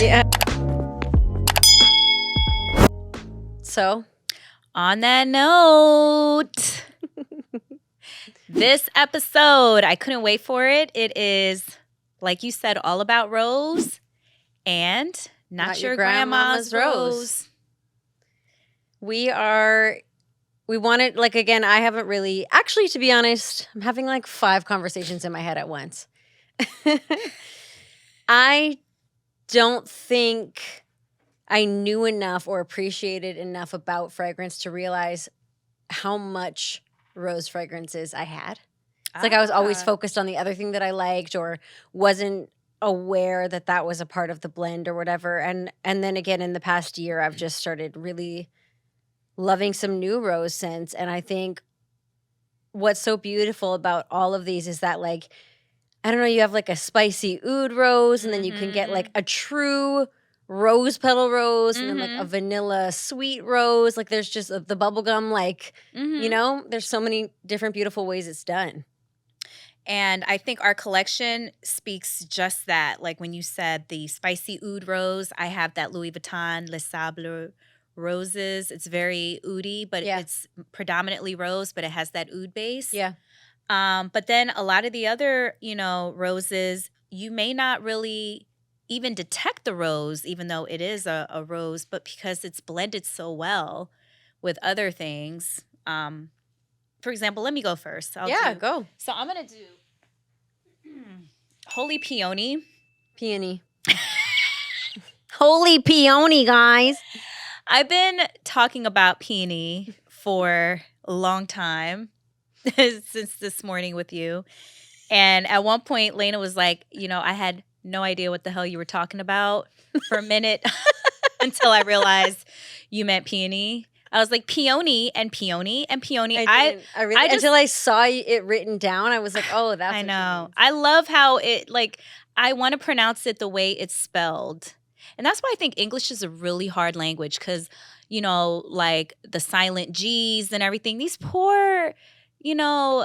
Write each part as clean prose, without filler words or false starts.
Yeah. So, on that note, this episode, I couldn't wait for it. It is, like you said, all about rose and not your grandma's rose. We wanted, like, again, I haven't really, actually, to be honest, I'm having like 5 conversations in my head at once. I don't think I knew enough or appreciated enough about fragrance to realize how much rose fragrances I had. It's like I was always focused on the other thing that I liked or wasn't aware that that was a part of the blend or whatever. And then again, in the past year, I've just started really loving some new rose scents. And I think what's so beautiful about all of these is that, like, I don't know, you have like a spicy oud rose, and then you can get like a true rose petal rose, and then like a vanilla sweet rose. Like there's just the bubblegum, like, you know, there's so many different beautiful ways it's done. And I think our collection speaks just that. Like when you said the spicy oud rose, I have that Louis Vuitton Les Sables roses. It's very oudy, but it's predominantly rose, but it has that oud base. Yeah. But then a lot of the other, you know, roses, you may not really even detect the rose, even though it is a rose, but because it's blended so well with other things. For example, let me go first. Go. So I'm going to do Holy Peony. Peony. Holy Peony, guys. I've been talking about Peony for a long time, since this morning with you. And at one point, Laina was like, you know, I had no idea what the hell you were talking about for a minute until I realized you meant Peony. I was like, Peony and Peony and Peony. Until I saw it written down, I was like, oh, that's I know. I love how it, like, I want to pronounce it the way it's spelled. And that's why I think English is a really hard language because, you know, like the silent G's and everything. These poor, you know,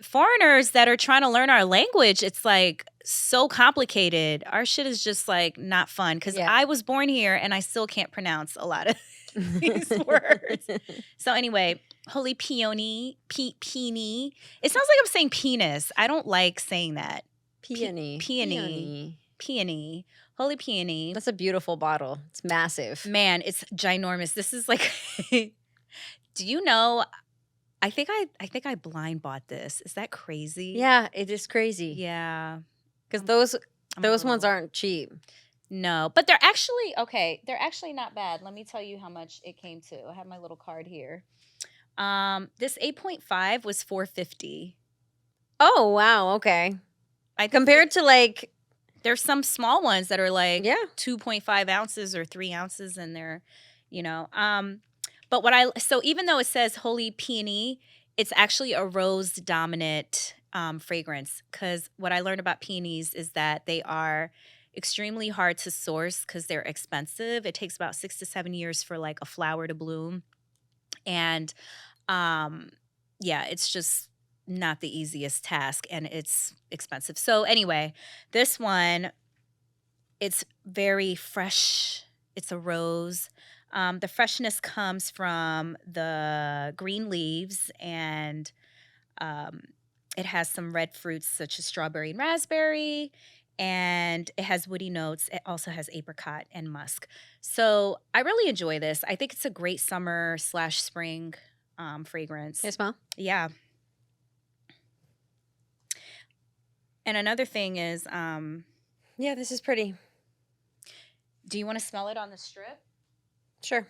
foreigners that are trying to learn our language, it's like so complicated. Our shit is just like not fun because I was born here and I still can't pronounce a lot of these words. So anyway, Holy Peony, Peony. It sounds like I'm saying penis. I don't like saying that. Peony. Peony. Holy Peony. That's a beautiful bottle. It's massive. Man, it's ginormous. This is like, do you know, I think I blind bought this. Is that crazy? Yeah, it is crazy. Yeah. Because those ones aren't cheap. No, but they're actually, okay, they're actually not bad. Let me tell you how much it came to. I have my little card here. This 8.5 was $4.50. Oh, wow, okay. Compared to like, there's some small ones that are like 2.5 ounces or 3 ounces, and they're, you know, but so even though it says Holy Peony, it's actually a rose dominant fragrance. Because what I learned about peonies is that they are extremely hard to source because they're expensive. It takes about 6 to 7 years for like a flower to bloom. And it's just not the easiest task, and it's expensive. So anyway, this one, it's very fresh. It's a rose. The freshness comes from the green leaves, and it has some red fruits such as strawberry and raspberry, and it has woody notes. It also has apricot and musk. So I really enjoy this. I think it's a great summer/spring fragrance. Can you smell? Yeah. And another thing is, yeah, this is pretty. Do you want to smell it on the strip? Sure.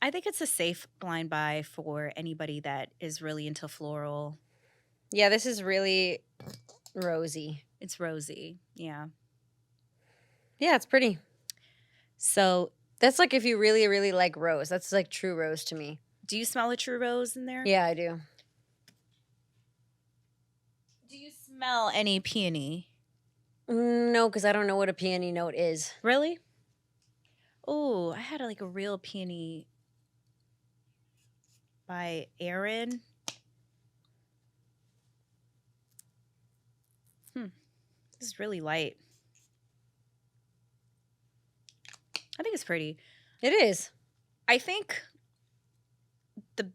I think it's a safe blind buy for anybody that is really into floral. Yeah, this is really rosy. It's rosy, yeah. Yeah, it's pretty. So that's like if you really, really like rose. That's like true rose to me. Do you smell a true rose in there? Yeah, I do. Do you smell any peony? No, because I don't know what a peony note is. Really? Oh, I had like a real peony by Erin. This is really light. I think it's pretty. It is. I think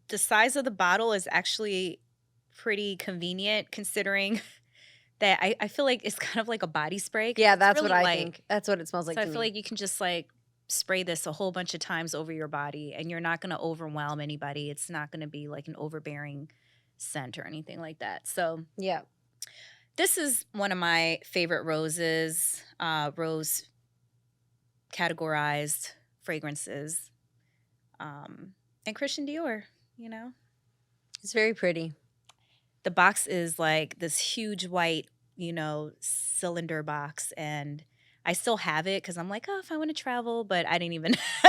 the size of the bottle is actually pretty convenient considering that I feel like it's kind of like a body spray. Yeah, It's that's really what I light. think. That's what it smells like So I to feel me. like you can just like spray this a whole bunch of times over your body and you're not going to overwhelm anybody. It's not going to be like an overbearing scent or anything like that. So Yeah. this is one of my favorite roses, rose categorized fragrances. And Christian Dior, you know. It's very pretty. The box is like this huge white, you know, cylinder box, and I still have it because I'm like, oh, if I want to travel, but I didn't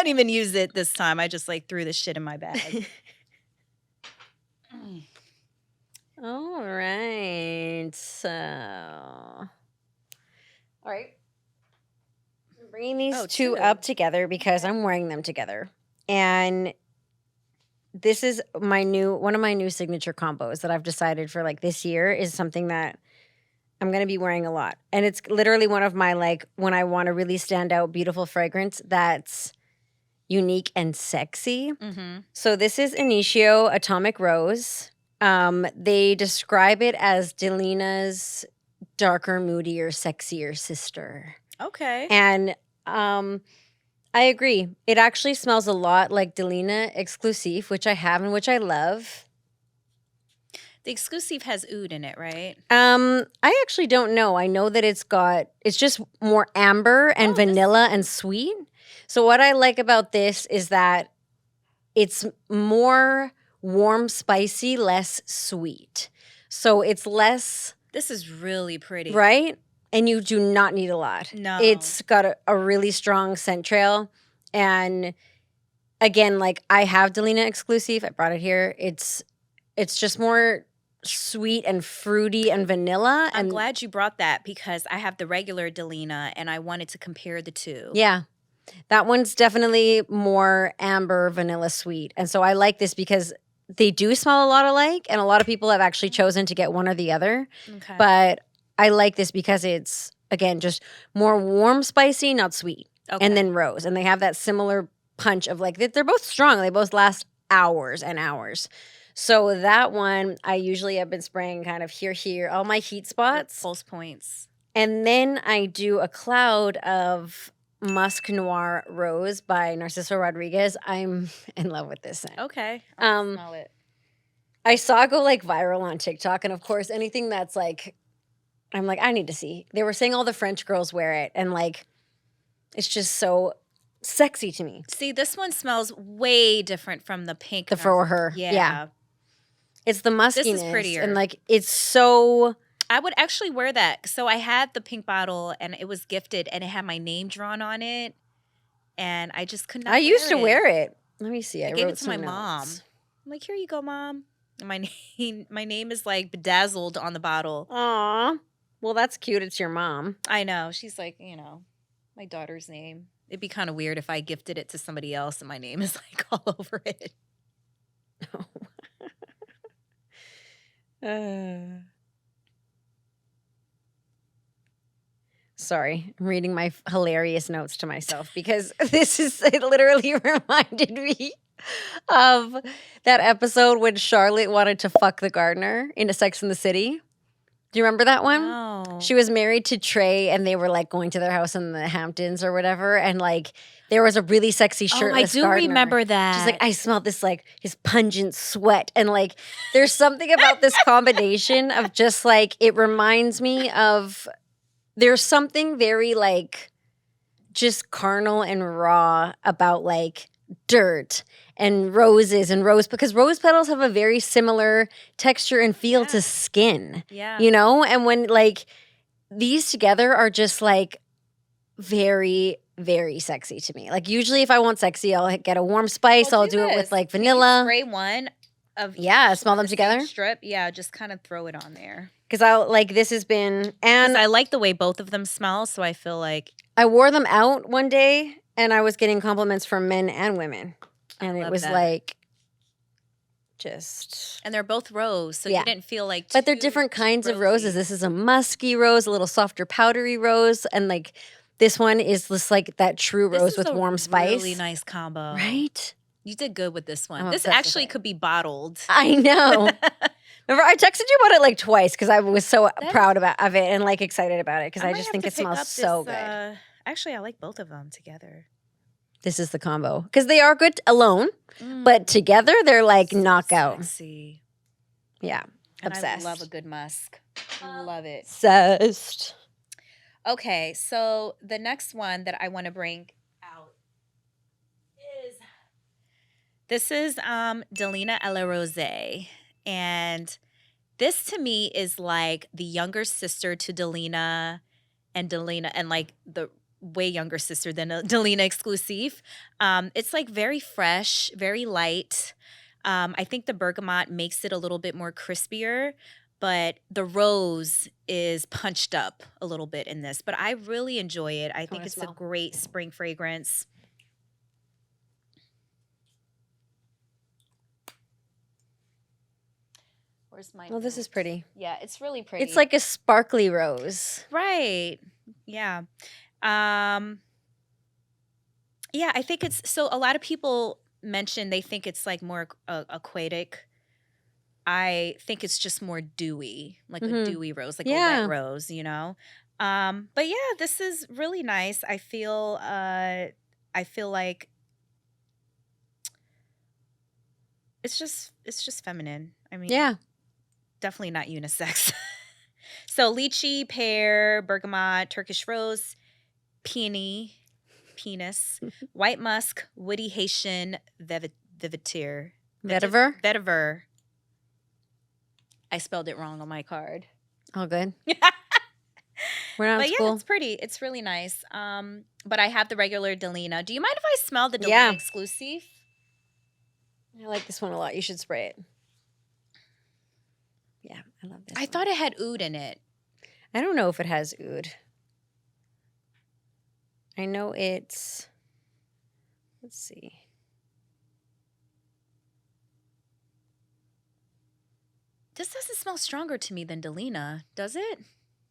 even use it this time. I just like threw this shit in my bag. All right. So, all right. I'm bringing these two up together because I'm wearing them together. And this is one of my new signature combos that I've decided for like this year is something that I'm going to be wearing a lot. And it's literally one of my like when I want to really stand out beautiful fragrance that's unique and sexy. Mm-hmm. So this is Initio Atomic Rose. They describe it as Delina's darker, moodier, sexier sister. Okay. And I agree. It actually smells a lot like Delina Exclusive, which I have and which I love. The Exclusive has oud in it, right? I actually don't know. I know that it's just more amber and vanilla and sweet. So what I like about this is that it's more warm, spicy, less sweet. So it's less. This is really pretty. Right? And you do not need a lot. No. It's got a really strong scent trail. And again, like I have Delina Exclusive. I brought it here. It's just more sweet and fruity and vanilla. I'm glad you brought that because I have the regular Delina and I wanted to compare the two. Yeah. That one's definitely more amber, vanilla sweet. And so I like this because they do smell a lot alike. And a lot of people have actually chosen to get one or the other. Okay. But I like this because it's, again, just more warm, spicy, not sweet. Okay. And then rose. And they have that similar punch of like, they're both strong. They both last hours and hours. So that one, I usually have been spraying kind of here, all my heat spots. Pulse points. And then I do a cloud of Musk Noir Rose by Narciso Rodriguez. I'm in love with this scent. Okay. I'll smell it. I saw it go like viral on TikTok. And of course, anything that's like, I'm like, I need to see. They were saying all the French girls wear it. And like, it's just so sexy to me. See, this one smells way different from the pink. For her. Yeah. It's the muskiness. This is prettier. And like, it's so... I would actually wear that. So I had the pink bottle and it was gifted and it had my name drawn on it. And I just could not I used to wear it. Let me see. I gave it to my mom. I'm like, here you go, Mom. And my name is like bedazzled on the bottle. Aw. Well, that's cute. It's your mom. I know. She's like, you know, my daughter's name. It'd be kind of weird if I gifted it to somebody else and my name is like all over it. Sorry, I'm reading my hilarious notes to myself because it literally reminded me of that episode when Charlotte wanted to fuck the gardener in A Sex and the City. Do you remember that one? No. She was married to Trey and they were like going to their house in the Hamptons or whatever. And like there was a really sexy shirtless gardener. I do remember that. She's like, I smelled this like his pungent sweat. And like there's something about this combination of just like, it reminds me of, there's something very like just carnal and raw about like dirt and roses and because rose petals have a very similar texture and feel to skin. Yeah. You know? And when like these together are just like very, very sexy to me. Like usually if I want sexy, I'll get a warm spice. I'll do it with like vanilla. Spray one of smell them together. Strip. Yeah, just kind of throw it on there. Because this has been, and I like the way both of them smell. So I feel like I wore them out one day and I was getting compliments from men and women. And it was like just... And they're both rose, so Yeah. you didn't feel like But they're too- different too kinds of rosy. roses. This is a musky rose, a little softer, powdery rose, and like this one is just like that true This rose is with a warm spice. really nice combo. Right? You did good with this one. I'm This obsessed with actually it. could be bottled. I know. Remember, I texted you about it like twice because I was so That proud of it and like excited about it because I might just have think to it pick smells up so this, good. Actually, I like both of them together. This is the combo because they are good alone, but together they're like So knockout. sexy. Yeah, And obsessed. I love a good musk. Love it. Obsessed. Okay, so the next one that I want to bring out is Delina à la Rosée. And this to me is like the younger sister to Delina and like the way younger sister than a Delina exclusive. It's like very fresh, very light. I think the bergamot makes it a little bit more crispier, but the rose is punched up a little bit in this. But I really enjoy it. I think wanna it's smell. a great spring fragrance. Where's my Oh, this is note? pretty. Yeah, it's really pretty. It's like a sparkly rose. right. Yeah. Yeah, I think it's so a lot of people mention they think it's like more aquatic. I think it's just more dewy, like a Mhm. dewy rose, like a Yeah. wet rose, you know. But yeah, this is really nice. I feel like it's just feminine. I mean, Yeah. definitely not unisex. So lychee, pear, bergamot, Turkish rose, peony, penis, white musk, woody Haitian vetiver. Vetiver. I spelled it wrong on my card. All good. We're not But in yeah, school. it's pretty. It's really nice. But I have the regular Delina. Do you mind if I smell the Delina Yeah. exclusive? I like this one a lot. You should spray it. Yeah, I love this. I one. thought it had oud in it. I don't know if it has oud. I know it's. Let's see. This doesn't smell stronger to me than Delina, does it?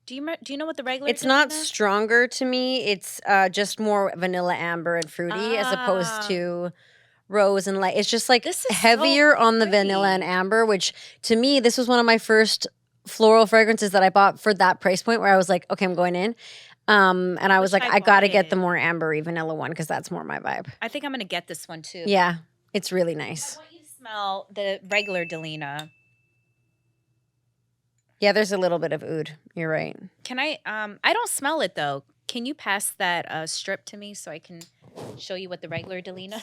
Do you know what the regular? It's not Delina? stronger to me. It's just more vanilla amber and fruity as opposed Ah. to rose and light. It's just like This is so heavier on the vanilla and pretty. amber, which to me, this was one of my first floral fragrances that I bought for that price point where I was like, okay, I'm going in. And I was wish like, I I got to bought get the it. more ambery vanilla one because that's more my vibe. I think I'm gonna get this one too. Yeah, it's really I nice. want you to smell the regular Delina. Yeah, there's a little bit of oud. You're right. Can I? I don't smell it though. Can you pass that strip to me so I can show you what the regular Delina?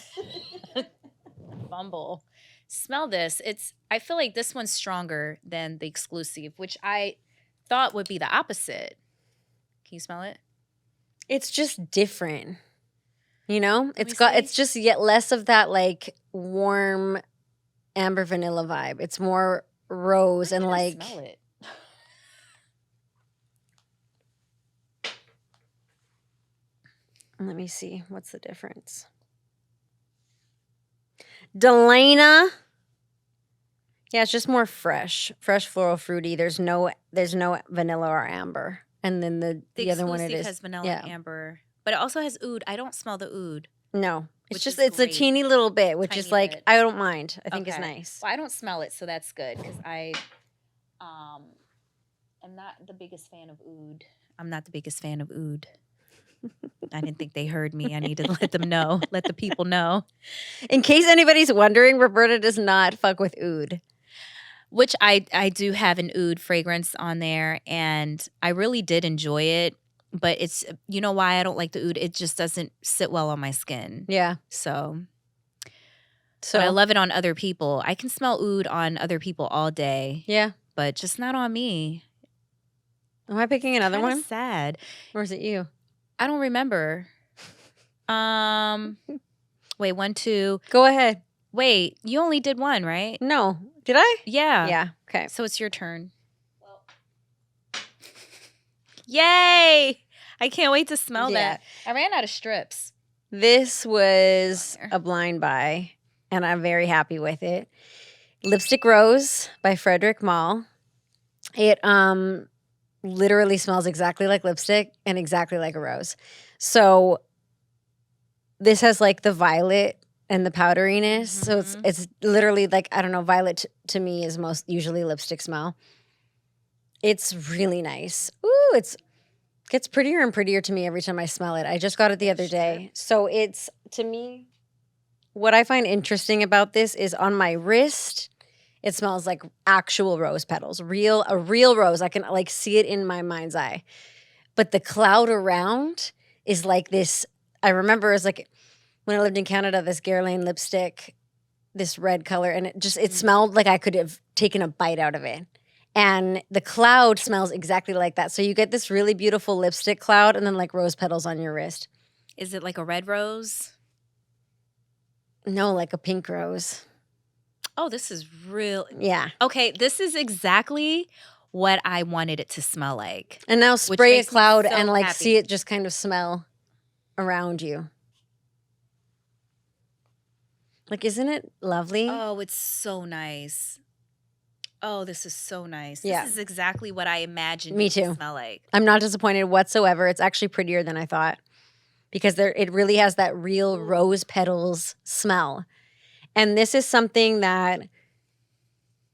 Fumble. Smell this. I feel like this one's stronger than the exclusive, which I thought would be the opposite. Can you smell it? It's just different. You know? me see. It's just yet less of that like warm amber vanilla vibe. It's more rose and Where can I like smell it. let me see. What's the difference? Delina. Yeah, it's just more fresh. Fresh floral fruity. There's no vanilla or amber. And then the other one it exclusive is. has vanilla yeah. and amber, but it also has oud. I don't smell the oud. No. It's Which just is it's a great. teeny little bit, which is Tiny like bit. I don't mind. I think it's Okay. nice. Well, I don't smell it, so that's good because I am not the biggest fan of oud. I'm not the biggest fan of oud. I didn't think they heard me. I needed to let them know, let the people know. In case anybody's wondering, Roberta does not fuck with oud. Which I do have an oud fragrance on there, and I really did enjoy it. But it's, you know why I don't like the oud? It just doesn't sit well on my skin. Yeah. So So but I love it on other people. I can smell oud on other people all day, yeah. but just not on me. Am I picking another Kinda one? sad. Or is it you? I don't remember. Wait, 1, 2. Go ahead. Wait, you only did one, right? No. Did I? Yeah. Yeah. Okay. So it's your turn. Yay! I can't wait to smell Yeah. that. I ran out of strips. This was Here. a blind buy, and I'm very happy with it. Lipstick Rose by Frederick Mall. It literally smells exactly like lipstick and exactly like a rose. So this has like the violet and the powderiness. So it's literally like, I don't know, violet to me is most usually lipstick smell. It's really nice. Ooh, it gets prettier and prettier to me every time I smell it. I just got it the other day. So it's, to me, what I find interesting about this is on my wrist, it smells like actual rose petals, a real rose. I can like see it in my mind's eye. But the cloud around is like this. I remember as like when I lived in Canada, this Guerlain lipstick, this red color, and it smelled like I could have taken a bite out of it. And the cloud smells exactly like that. So you get this really beautiful lipstick cloud and then like rose petals on your wrist. Is it like a red rose? No, like a pink rose. Oh, this is real. Yeah. Okay, this is exactly what I wanted it to smell like. And now spray a makes me cloud so and like happy. see it just kind of smell around you. Like, isn't it lovely? Oh, it's so nice. Oh, this is so nice. Yeah. This is exactly what I imagined Me it to too. smell like. I'm not disappointed whatsoever. It's actually prettier than I thought because it really has that real rose petals smell. And this is something that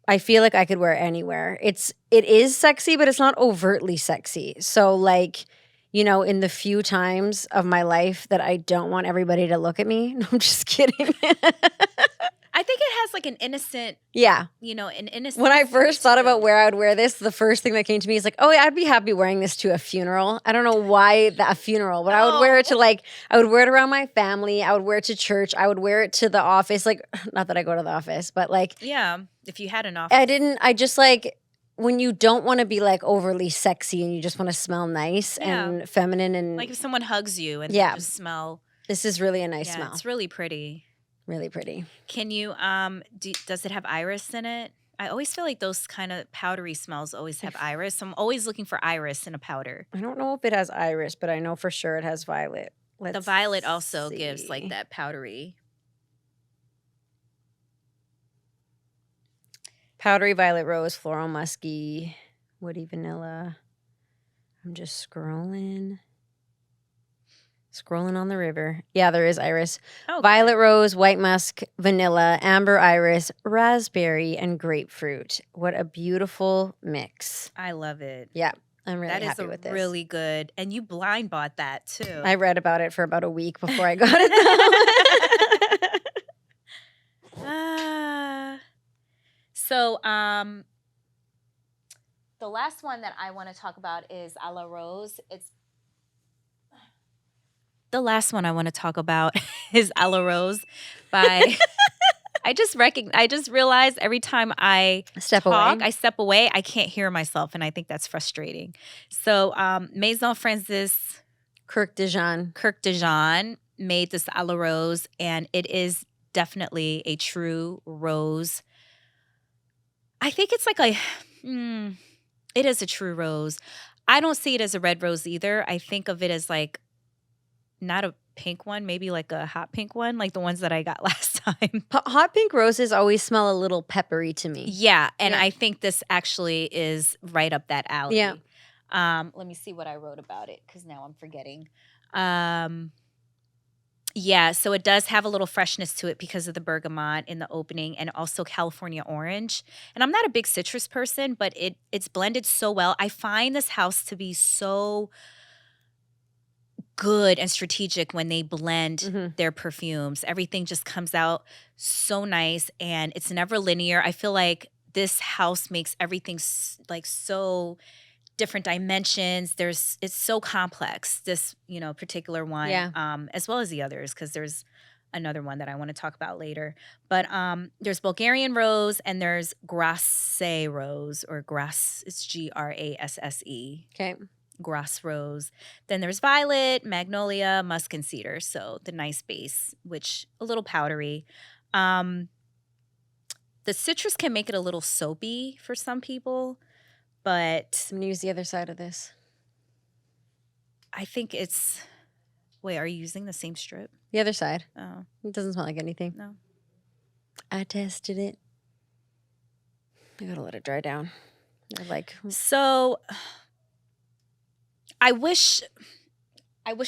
I feel like I could wear anywhere. It is sexy, but it's not overtly sexy. So like, you know, in the few times of my life that I don't want everybody to look at me. No, I'm just kidding. I think it has like an innocent, Yeah. you know, an innocent. When I first thought too. about where I would wear this, the first thing that came to me is like, oh, yeah, I'd be happy wearing this to a funeral. I don't know why a funeral, but I would wear it to like, I would wear it around my family. I would wear it to church. I would wear it to the office. Like, not that I go to the office, but like. Yeah, if you had an office. I just like, when you don't want to be like overly sexy and you just want to smell nice and feminine and. Like if someone hugs you and they just smell. This is really a nice smell. It's really pretty. Really pretty. Can you, does it have iris in it? I always feel like those kind of powdery smells always have iris. So I'm always looking for iris in a powder. I don't know if it has iris, but I know for sure it has violet. The violet also gives like that powdery. Powdery violet rose, floral musky, woody vanilla. I'm just scrolling on the river. Yeah, there is iris. Oh, violet rose, white musk, vanilla, amber iris, raspberry, and grapefruit. What a beautiful mix. I love it. Yeah, I'm really happy with this. That is really good. And you blind bought that too. I read about it for about a week before I got it though. So, the last one that I want to talk about is a la rose. The last one I want to talk about is a la rose by. I just realized every time I step away, I can't hear myself, and I think that's frustrating. So, Maison Francis Kurkdjian made this a la rose, and it is definitely a true rose. I think it's like it is a true rose. I don't see it as a red rose either. I think of it as like not a pink one, maybe like a hot pink one, like the ones that I got last time. Hot pink roses always smell a little peppery to me. Yeah, and I think this actually is right up that alley. Yeah. Let me see what I wrote about it because now I'm forgetting. Yeah, so it does have a little freshness to it because of the bergamot in the opening and also California orange. And I'm not a big citrus person, but it's blended so well. I find this house to be so good and strategic when they blend their perfumes. Everything just comes out so nice and it's never linear. I feel like this house makes everything like so different dimensions. It's so complex, this, particular one, as well as the others, because there's another one that I want to talk about later. But there's Bulgarian rose and there's Grasse rose, or Grasse, it's Grasse. Okay. Grasse rose. Then there's violet, magnolia, musk, and cedar. So the nice base, which a little powdery. The citrus can make it a little soapy for some people. But I'm going to use the other side of this. I think it's... Wait, are you using the same strip? The other side. Oh. It doesn't smell like anything. No. I tested it. I gotta let it dry down. They're like, So I wish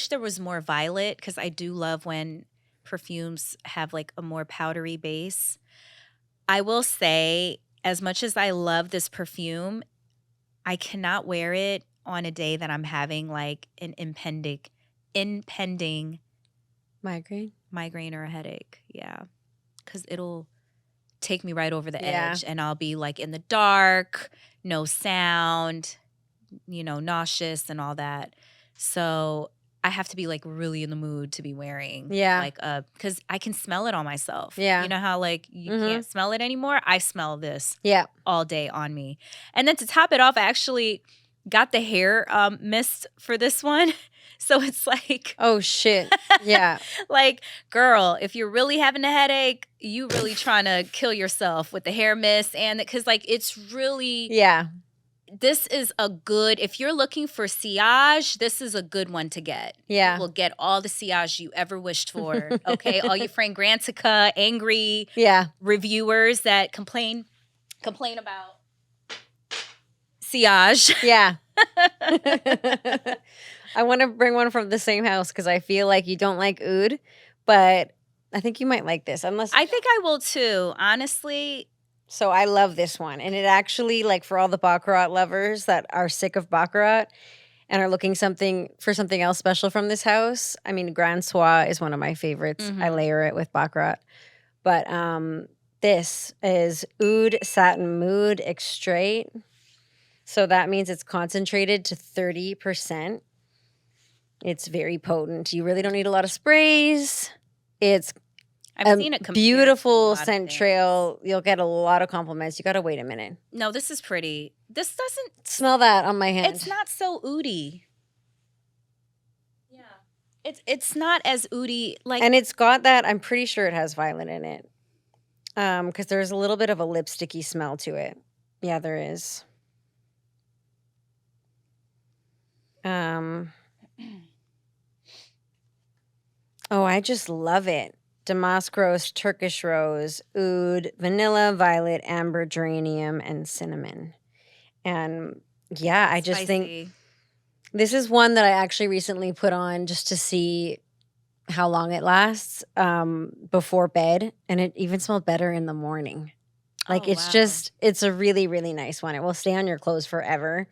there was more violet because I do love when perfumes have like a more powdery base. I will say, as much as I love this perfume, I cannot wear it on a day that I'm having like an impending migraine. or a headache. Yeah. Because it'll take me right over the Yeah. edge and I'll be like in the dark, no sound, nauseous and all that. So I have to be like really in the mood to be wearing like because I can smell it on myself. Yeah. You know how like you can't smell it anymore? I smell this all day on me. And then to top it off, I actually got the hair mist for this one. So it's like, oh shit. Yeah. like, girl, if you're really having a headache, you really trying to kill yourself with the hair mist. And because like it's really, this is a good, if you're looking for sillage, this is a good one to get. Yeah. You will get all the sillage you ever wished for. Okay. All your Fragrantica angry reviewers that complain about sillage. Yeah. I want to bring one from the same house because I feel like you don't like oud, but I think you might like this. Unless I think I will too, honestly. So I love this one. And it actually, like for all the Baccarat lovers that are sick of Baccarat and are looking for something else special from this house. I mean, Grand Soir is one of my favorites. I layer it with Baccarat. But this is Oud Satin Mood Extrait. So that means it's concentrated to 30%. It's very potent. You really don't need a lot of sprays. It's I've seen it beautiful scent trail. You'll get a lot of compliments. You got to wait a minute. No, this is pretty. This doesn't smell that on my hand. It's not so oudy. Yeah, it's not as oudy like. And it's got that. I'm pretty sure it has violet in it, because there's a little bit of a lipsticky smell to it. Yeah, there is. Oh, I just love it. Damask rose, Turkish rose, oud, vanilla, violet, amber, geranium, and cinnamon. And yeah, I just think this is one that I actually recently put on just to see how long it lasts before bed. And it even smelled better in the morning. Like it's a really, really nice one. It will stay on your clothes forever.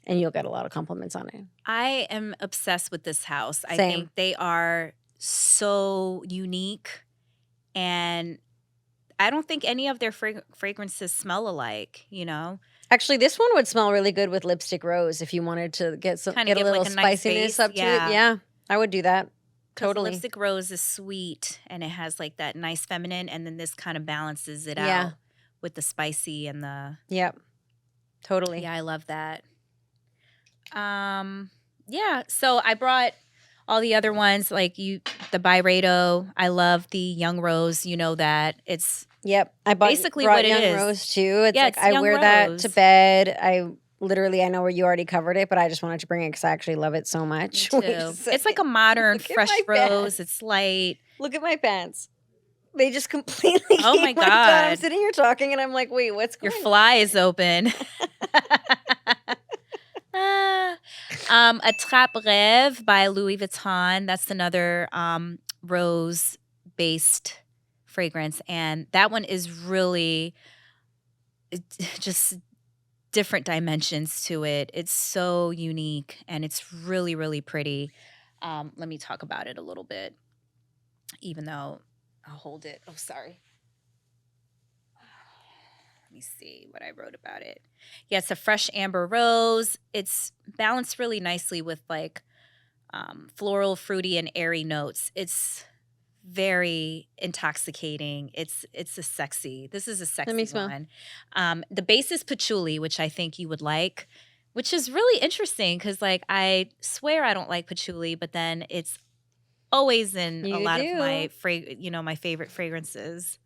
And you'll get a lot of compliments on it. I am obsessed with this house. I think they are so unique. And I don't think any of their fragrances smell alike, Actually, this one would smell really good with lipstick rose if you wanted to get a little like spiciness up to it. Yeah, I would do that. Totally. Lipstick rose is sweet and it has like that nice feminine. And then this kind of balances it out with the spicy and the... Yep. Totally. Yeah, I love that. Yeah, so I brought all the other ones like the Byredo. I love the Young Rose. You know that it's I brought what Young Rose too. It's like I wear that to bed. I know where you already covered it, but I just wanted to bring it because I actually love it so much. Me too. It's like a modern fresh rose. It's light. Look at my pants. They just completely. Oh my God! I'm sitting here talking, and I'm like, "Wait, what's going on?" Your fly is open. Attrape Rêve by Louis Vuitton. That's another rose-based fragrance, and that one is really just different dimensions to it. It's so unique, and it's really, really pretty. Let me talk about it a little bit, even though I'll hold it. Oh, sorry. Let me see what I wrote about it. Yeah, it's a fresh amber rose. It's balanced really nicely with like floral, fruity, and airy notes. It's very intoxicating. It's a sexy. This is a sexy one. The base is patchouli, which I think you would like, which is really interesting because like I swear I don't like patchouli, but then it's always in a lot of my my favorite fragrances.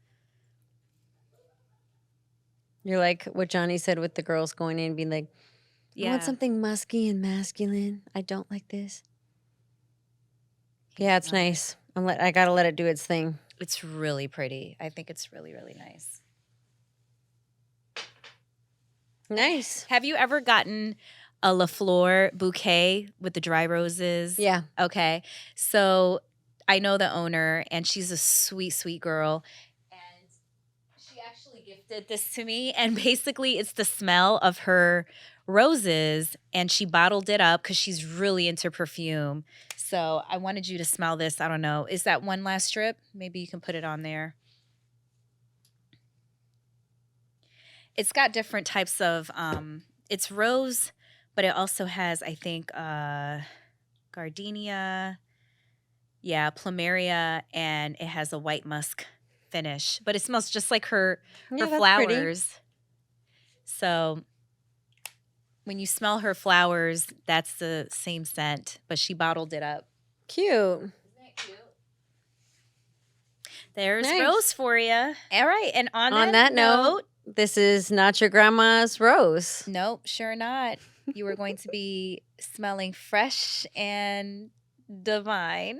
You're like what Johnny said with the girls going in and being like, I want something musky and masculine. I don't like this. Yeah, it's nice. I gotta let it do its thing. It's really pretty. I think it's really, really nice. Nice. Have you ever gotten a La Flor bouquet with the dry roses? Yeah. Okay. So I know the owner, and she's a sweet, sweet girl. And she actually gifted this to me. And basically, it's the smell of her roses. And she bottled it up because she's really into perfume. So I wanted you to smell this. I don't know. Is that one last strip? Maybe you can put it on there. It's got different types of, it's rose, but it also has, I think, gardenia, yeah, plumeria, and it has a white musk finish. But it smells just like her Yeah, that's flowers. pretty. So when you smell her flowers, that's the same scent, but she bottled it up. Cute. Isn't that cute? There's Nice. rose for you. All right, and on that note, this is not your grandma's rose. Nope, sure not. You were going to be smelling fresh and divine.